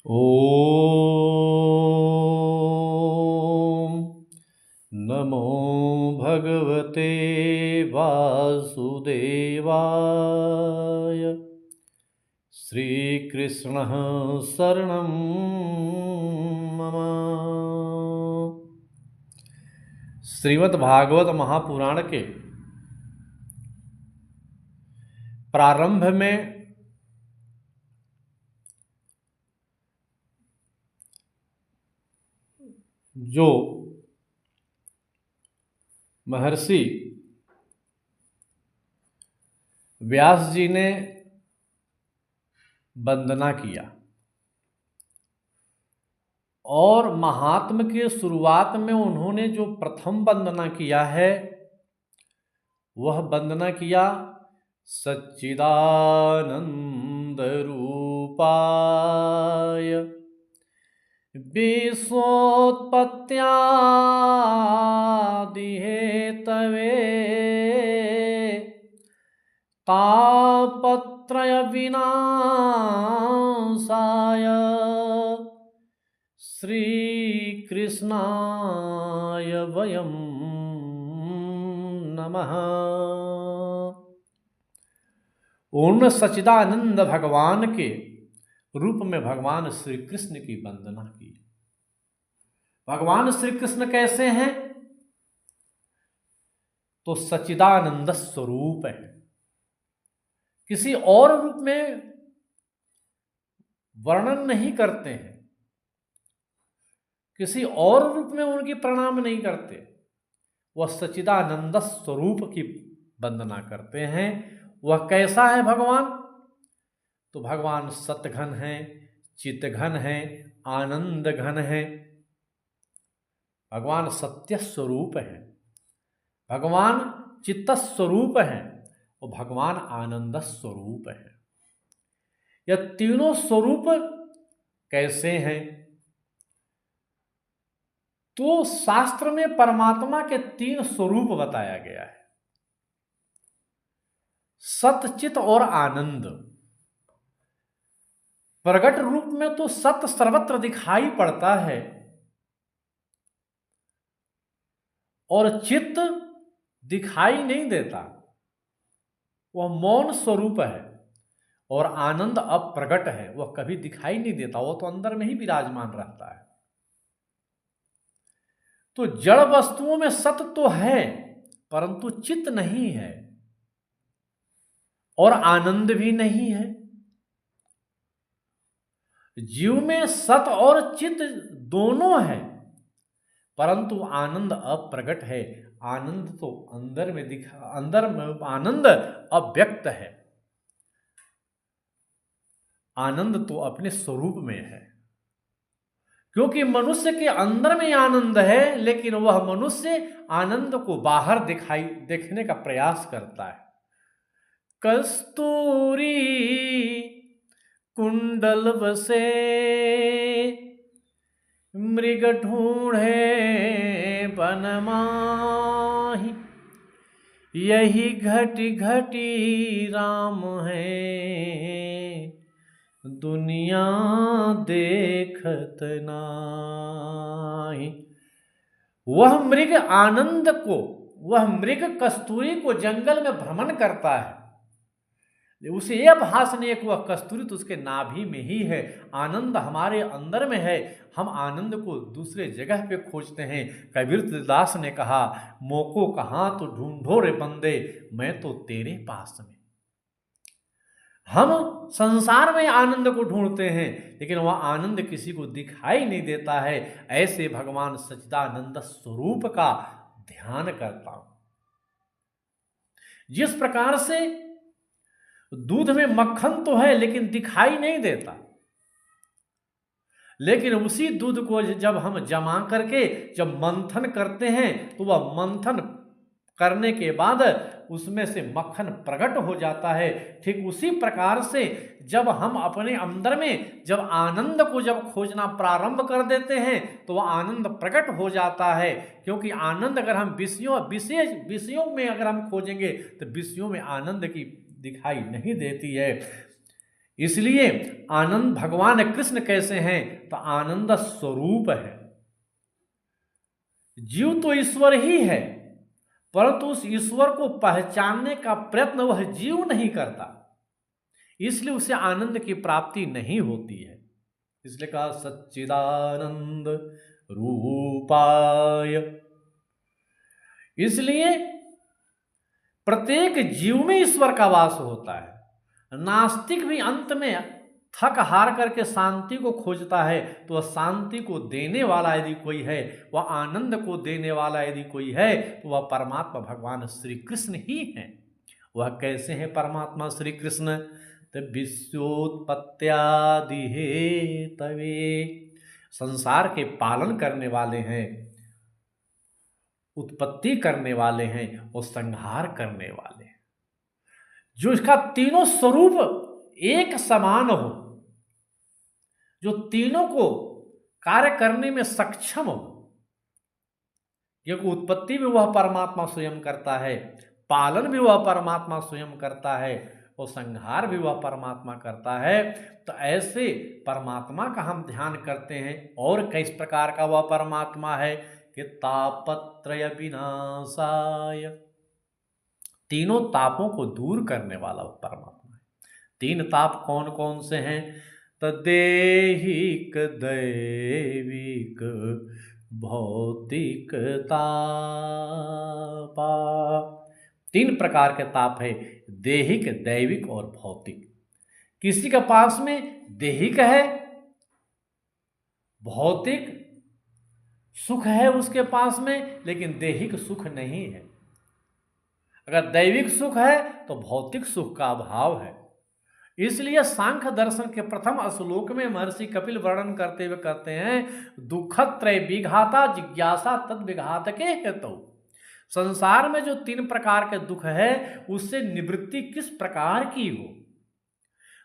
ॐ नमो भगवते वासुदेवाय। श्रीकृष्णः शरणं मम। श्रीमद्भागवत महापुराण के प्रारंभ में जो महर्षि व्यास जी ने वंदना किया और महात्म के शुरुआत में उन्होंने जो प्रथम वंदना किया है वह वंदना किया सच्चिदानंद रूपाय विश्वोत्पत्त्यादि हेतवे तापत्रय विनाशाय श्री कृष्णाय वयं नमः। उन सच्चिदानंद भगवान के रूप में भगवान श्री कृष्ण की वंदना की। भगवान श्री कृष्ण कैसे हैं? तो सच्चिदानंद स्वरूप है, किसी और रूप में वर्णन नहीं करते हैं, किसी और रूप में उनकी प्रणाम नहीं करते, वह सच्चिदानंद स्वरूप की वंदना करते हैं। वह कैसा है भगवान? तो भगवान सतघन है, चितघन है, आनंद घन है। भगवान सत्य स्वरूप है, भगवान चित्त स्वरूप है और भगवान आनंद स्वरूप है। यह तीनों स्वरूप कैसे हैं? तो शास्त्र में परमात्मा के 3 स्वरूप बताया गया है, सत, चित और आनंद। प्रकट रूप में तो सत सर्वत्र दिखाई पड़ता है और चित्त दिखाई नहीं देता, वह मौन स्वरूप है। और आनंद अप्रगट है, वह कभी दिखाई नहीं देता, वह तो अंदर में ही विराजमान रहता है। तो जड़ वस्तुओं में सत तो है परंतु चित्त नहीं है और आनंद भी नहीं है। जीव में सत और चित्त दोनों है परंतु आनंद अप्रगट है। आनंद तो अंदर में अंदर में आनंद अव्यक्त है, आनंद तो अपने स्वरूप में है। क्योंकि मनुष्य के अंदर में आनंद है लेकिन वह मनुष्य आनंद को बाहर देखने का प्रयास करता है। कस्तूरी कुंडल बसे मृग ढूंढे बनमाही, यही घटी घटी राम है दुनिया देखत नाही। वह मृग आनंद को, वह मृग कस्तूरी को जंगल में भ्रमण करता है, उसे यह भास नहीं है कि वह कस्तूरी तो उसके नाभि में ही है। आनंद हमारे अंदर में है, हम आनंद को दूसरे जगह पे खोजते हैं। कबीर दास ने कहा, मोको कहाँ तो ढूंढो रे बंदे, मैं तो तेरे पास में। हम संसार में आनंद को ढूंढते हैं लेकिन वह आनंद किसी को दिखाई नहीं देता है। ऐसे भगवान सच्चिदानंद स्वरूप का ध्यान करता हूं। जिस प्रकार से दूध में मक्खन तो है लेकिन दिखाई नहीं देता, लेकिन उसी दूध को जब हम जमा करके जब मंथन करते हैं तो वह मंथन करने के बाद उसमें से मक्खन प्रकट हो जाता है। ठीक उसी प्रकार से जब हम अपने अंदर में जब आनंद को जब खोजना प्रारंभ कर देते हैं तो वह आनंद प्रकट हो जाता है। क्योंकि आनंद अगर हम विषयों में अगर हम खोजेंगे तो विषयों में आनंद की दिखाई नहीं देती है। इसलिए आनंद भगवान कृष्ण कैसे हैं? तो आनंद स्वरूप है। जीव तो ईश्वर ही है, परंतु उस ईश्वर को पहचानने का प्रयत्न वह जीव नहीं करता, इसलिए उसे आनंद की प्राप्ति नहीं होती है। इसलिए कहा सच्चिदानंद रूपाय। इसलिए प्रत्येक जीव में ईश्वर का वास होता है। नास्तिक भी अंत में थक हार करके शांति को खोजता है, तो वह शांति को देने वाला यदि कोई है, वह आनंद को देने वाला यदि कोई है, तो वह परमात्मा भगवान श्री कृष्ण ही है। वह कैसे हैं परमात्मा श्री कृष्ण? तो विश्वोत्पत्त्यादि हेतवे, संसार के पालन करने वाले हैं, उत्पत्ति करने वाले हैं और संहार करने वाले हैं। जो इसका तीनों स्वरूप एक समान हो, जो तीनों को कार्य करने में सक्षम हो, क्योंकि उत्पत्ति भी वह परमात्मा स्वयं करता है, पालन भी वह परमात्मा स्वयं करता है और संहार भी वह परमात्मा करता है। तो ऐसे परमात्मा का हम ध्यान करते हैं। और किस प्रकार का वह परमात्मा है कि तापत्रय विनाशाय, तीनों तापों को दूर करने वाला वह परमात्मा है। तीन ताप कौन कौन से हैं? तो देहिक, दैविक, भौतिक तापा। तीन प्रकार के ताप है, देहिक, दैविक और भौतिक। किसी के पास में देहिक है, भौतिक सुख है उसके पास में, लेकिन देहिक सुख नहीं है। अगर दैविक सुख है तो भौतिक सुख का अभाव है। इसलिए सांख्य दर्शन के प्रथम श्लोक में महर्षि कपिल वर्णन करते हुए कहते हैं, दुखत्रय विघाता जिज्ञासा तद विघात के हेतु। संसार में जो तीन प्रकार के दुख है, उससे निवृत्ति किस प्रकार की हो?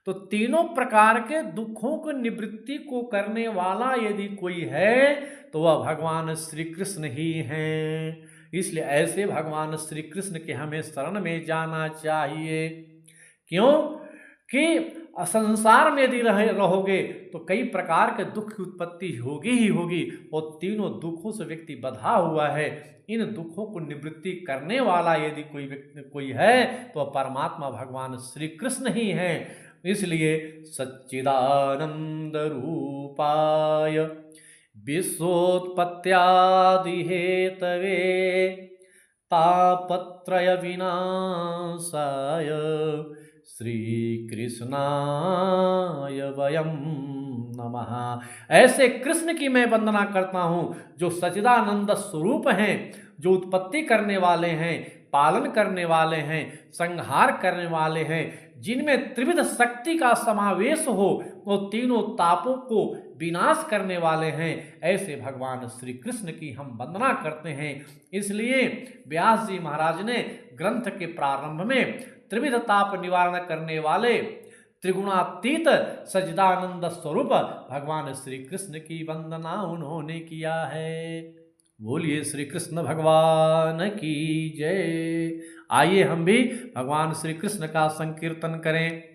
तो तीनों प्रकार के दुखों की निवृत्ति को करने वाला यदि कोई है, तो वह भगवान श्री कृष्ण ही हैं। इसलिए ऐसे भगवान श्री कृष्ण के हमें शरण में जाना चाहिए। क्यों कि संसार में यदि रहोगे तो कई प्रकार के दुख की उत्पत्ति होगी ही होगी, और तीनों दुखों से व्यक्ति बंधा हुआ है। इन दुखों को निवृत्ति करने वाला यदि कोई है, तो परमात्मा भगवान श्री कृष्ण ही हैं। इसलिए सच्चिदानंद रूपाय विश्वोत्पत्त्यादि हेतवे तापत्रय विनाशाय श्री कृष्णाय वयम नमः। ऐसे कृष्ण की मैं वंदना करता हूँ, जो सच्चिदानंद स्वरूप हैं, जो उत्पत्ति करने वाले हैं, पालन करने वाले हैं, संहार करने वाले हैं, जिनमें त्रिविध शक्ति का समावेश हो, वो तीनों तापों को विनाश करने वाले हैं। ऐसे भगवान श्री कृष्ण की हम वंदना करते हैं। इसलिए व्यास जी महाराज ने ग्रंथ के प्रारंभ में त्रिविध ताप निवारण करने वाले त्रिगुणातीत सच्चिदानंद स्वरूप भगवान श्री कृष्ण की वंदना उन्होंने किया है। बोलिए श्री कृष्ण भगवान की जय। आइए हम भी भगवान श्री कृष्ण का संकीर्तन करें।